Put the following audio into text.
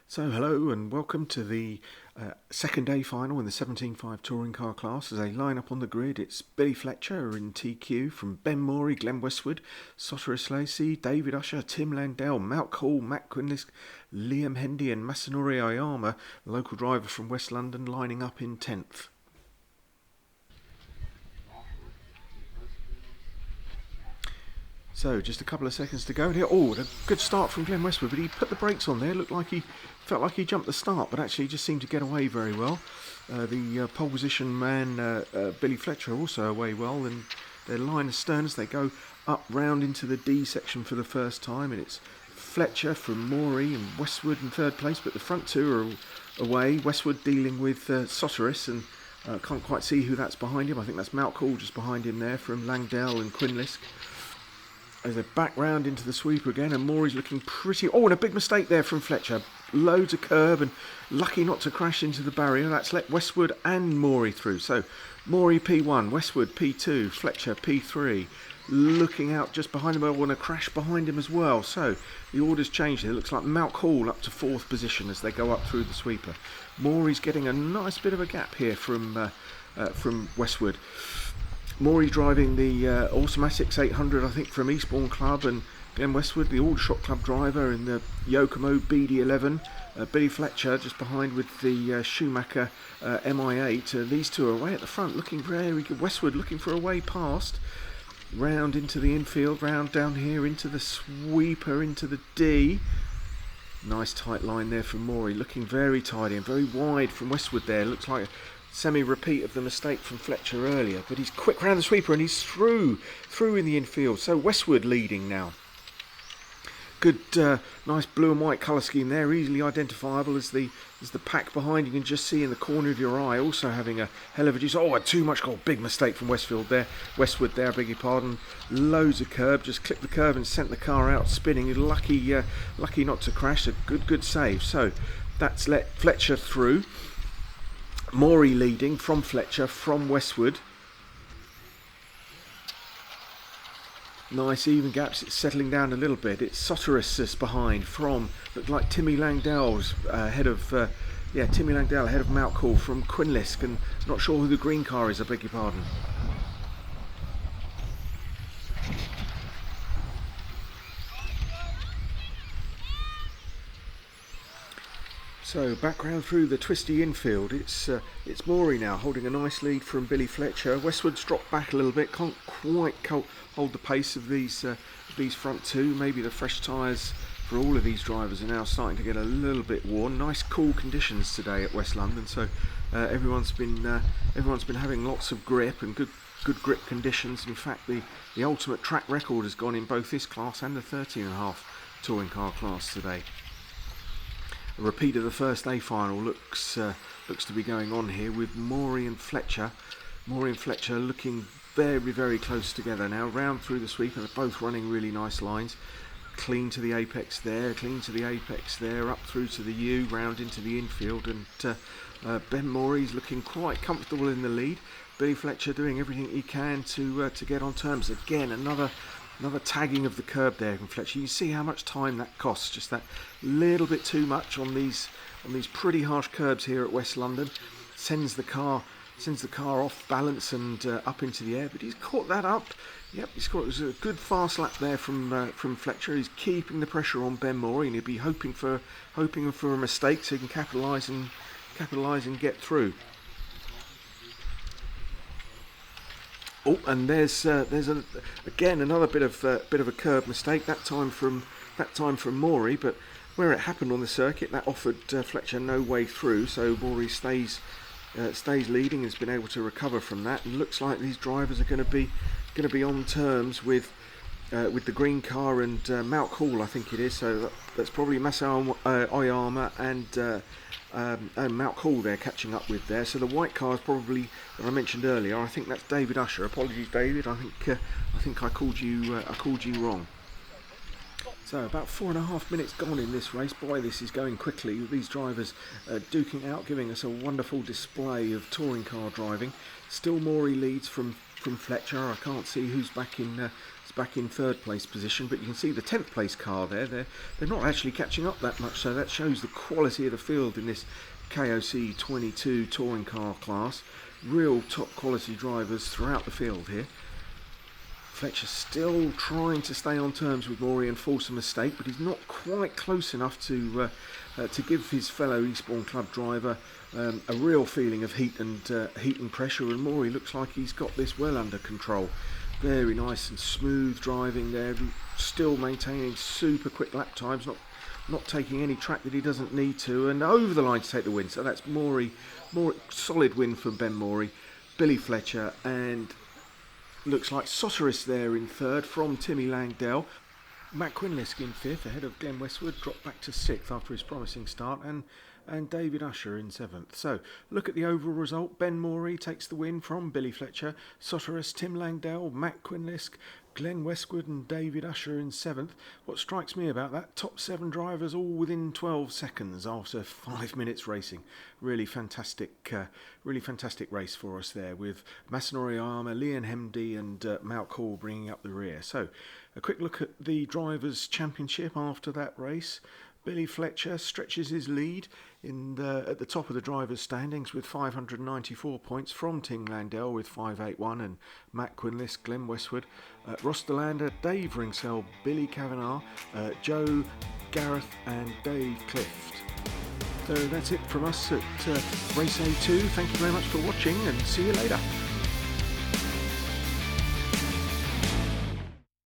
So hello and welcome to the second day final in the 17.5 touring car class. As they line up on the grid, it's Billy Fletcher in TQ from Ben Moorey, Glenn Westwood, Soteris Lacey, David Usher, Tim Landell, Malc Hall, Matt Quinlisk, Liam Hendy and Masanori Ayama, local driver from West London, lining up in 10th. So just a couple of seconds to go here. Oh, a good start from Glenn Westwood, but he put the brakes on there. Felt like he jumped the start, but actually just seemed to get away very well. The pole position man, Billy Fletcher, also away well, and their line astern as they go up round into the D section for the first time, and it's Fletcher from Moorey and Westwood in third place, but the front two are away. Westwood dealing with Soteris, and can't quite see who that's behind him. I think that's Malc Hall just behind him there from Langdell and Quinlisk. As they're back round into the sweeper again, and Moorey's looking pretty... Oh, and a big mistake there from Fletcher. Loads of curb and lucky not to crash into the barrier. That's let Westwood and Moorey through. So Moorey P1, Westwood P2, Fletcher P3. Looking out just behind him. I want to crash behind him as well. So the order's changed here. It looks like Malc Hall up to fourth position as they go up through the sweeper. Moorey's getting a nice bit of a gap here from Westwood. Moorey driving the Automatics 800, I think, from Eastbourne Club, and Glenn Westwood, the Aldershot Club driver, in the Yokomo BD11. Billy Fletcher just behind with the Schumacher MI8. These two are away at the front, looking very good. Westwood looking for a way past. Round into the infield, round down here into the sweeper, into the D. Nice tight line there from Moorey, looking very tidy and very wide from Westwood there. Looks like semi-repeat of the mistake from Fletcher earlier, but he's quick round the sweeper and he's through in the infield. So Westwood leading now. Good, nice blue and white colour scheme there, easily identifiable as the pack behind. You can just see in the corner of your eye, also having a hell of a juice. Oh, too much goal, big mistake from Westwood there, I beg your pardon. Loads of curb, just clipped the curb and sent the car out spinning. Lucky not to crash. A good save. So that's let Fletcher through. Moorey leading from Fletcher, from Westwood. Nice even gaps, it's settling down a little bit. It's Soteris behind from, looked like Timmy Langdell's ahead of Malc Hall from Quinlisk, and not sure who the green car is, I beg your pardon. So back round through the twisty infield, it's Moorey now holding a nice lead from Billy Fletcher. Westwood's dropped back a little bit, can't quite hold the pace of these front two. Maybe the fresh tyres for all of these drivers are now starting to get a little bit worn. Nice cool conditions today at West London, so everyone's been having lots of grip and good grip conditions. In fact, the ultimate track record has gone in both this class and the 13.5 touring car class today. A repeat of the first day final looks to be going on here with Moorey and Fletcher. Moorey and Fletcher looking very, very close together now. Round through the sweep, and they're both running really nice lines. Clean to the apex there, clean to the apex there, up through to the U, round into the infield, and Ben Moorey's looking quite comfortable in the lead. Billy Fletcher doing everything he can to get on terms. Again, another tagging of the curb there from Fletcher. You see how much time that costs, just that little bit too much on these pretty harsh curbs here at West London. Sends the car off balance and up into the air, but he's caught that up. Yep, it was a good fast lap there from Fletcher. He's keeping the pressure on Ben Moorey, and he'll be hoping for a mistake so he can capitalise and get through. Oh, and there's again another bit of a curb mistake. That time from Moorey, but where it happened on the circuit, that offered Fletcher no way through. So Moorey stays leading and has been able to recover from that. And looks like these drivers are going to be on terms with the green car and Malc Hall, I think it is. So that's probably Masao Oyama and Malc Hall they're catching up with there. So the white car is probably, that I mentioned earlier, I think that's David Usher. Apologies, David. I think I called you wrong. So about 4.5 minutes gone in this race. Boy, this is going quickly. These drivers duking out, giving us a wonderful display of touring car driving. Still Moorey leads from Fletcher. I can't see who's back in back in third place position, but you can see the 10th place car there. They're not actually catching up that much, so that shows the quality of the field in this KOC 22 touring car class. Real top quality drivers throughout the field here. Fletcher still trying to stay on terms with Moorey and force a mistake, but he's not quite close enough to give his fellow Eastbourne Club driver a real feeling of heat and pressure. And Moorey looks like he's got this well under control. Very nice and smooth driving there, still maintaining super quick lap times, not taking any track that he doesn't need to, and over the line to take the win. So that's Moorey, solid win from Ben Moorey, Billy Fletcher, and looks like Soteris there in third from Timmy Langdell. Matt Quinlisk in fifth ahead of Glenn Westwood, dropped back to sixth after his promising start, and David Usher in seventh. So look at the overall result. Ben Moorey takes the win from Billy Fletcher, Soteris, Tim Langdell, Matt Quinlisk, Glenn Westwood and David Usher in seventh. What strikes me about that, top 7 drivers all within 12 seconds after 5 minutes racing. Really fantastic race for us there, with Masanori Armour, Leon Hemdy and Malk Hall bringing up the rear. So a quick look at the Drivers' Championship after that race. Billy Fletcher stretches his lead at the top of the drivers' standings with 594 points from Tim Langdell with 581 and Matt Quinlisk, Glenn Westwood, Ross DeLander, Dave Ringsell, Billy Kavanagh, Joe Gareth and Dave Clift. So that's it from us at Race A2. Thank you very much for watching and see you later.